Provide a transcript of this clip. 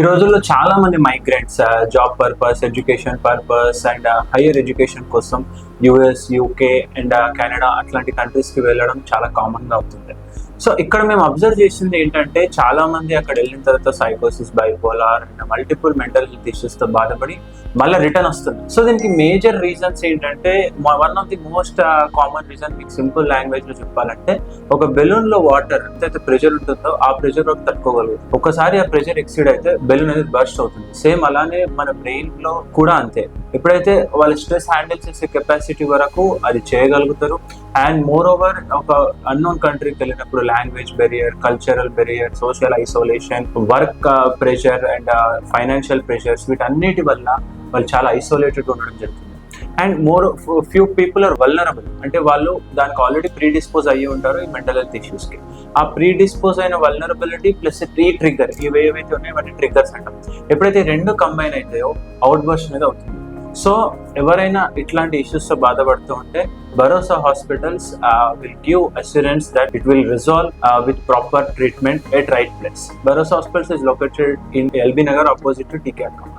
ఈ రోజుల్లో చాలా మంది migrants job purpose, education purpose and higher education కోసం యుఎస్, యూకే అండ్ కెనడా అట్లాంటి కంట్రీస్కి వెళ్ళడం చాలా కామన్గా అవుతుంది. సో ఇక్కడ మేము అబ్జర్వ్ చేసింది ఏంటంటే చాలా మంది అక్కడ వెళ్ళిన తర్వాత సైకోసిస్, bipolar and multiple mental health ఇష్యూస్తో బాధపడి మళ్ళీ రిటర్న్ వస్తుంది. సో దీనికి మేజర్ రీజన్స్ ఏంటంటే one of the most common reason మీకు సింపుల్ లాంగ్వేజ్ లో చెప్పాలంటే, ఒక బెలూన్ లో వాటర్ ఎంతైతే ప్రెషర్ ఉంటుందో ఆ ప్రెషర్ వరకు తట్టుకోగలదు. ఒకసారి ఆ ప్రెషర్ ఎక్సీడ్ అయితే బెలూన్ అనేది బర్స్ట్ అవుతుంది. సేమ్ అలానే మన బ్రెయిన్ లో కూడా అంతే. ఎప్పుడైతే వాళ్ళ స్ట్రెస్ హ్యాండిల్ చేసే కెపాసిటీ వరకు అది చేయగలుగుతారు. అండ్ మోర్ ఓవర్ ఒక అన్నోన్ కంట్రీకి వెళ్ళినప్పుడు language barrier, cultural barrier, social isolation, work pressure and financial pressures, వీటన్నిటి వల్ల వాళ్ళు చాలా ఐసోలేటెడ్ ఉండడం జరుగుతుంది. And more few people are vulnerable, అంటే వాళ్ళు దానికి ఆల్రెడీ ప్రీడిస్పోజ్ అయ్యి ఉంటారు ఈ మెంటల్ హెల్త్ ఇష్యూస్కి. ఆ ప్రీడిస్పోజ్ అయిన వల్నరబిలిటీ ప్లస్ ట్రిగర్, ఇవి ఏవైతే ఉన్నాయో వాటి ట్రిగర్స్ అంటాం. ఎప్పుడైతే రెండు కంబైన్ అవుతాయో అవుట్ బర్స్ట్ అనేది అవుతుంది. సో ఎవరైనా ఇట్లాంటి ఇష్యూస్తో బాధపడుతూ ఉంటే భరోసా hospitals will give assurance that it will resolve with proper treatment at right place. Bharosa Hospitals is located in LB Nagar opposite to TK Account.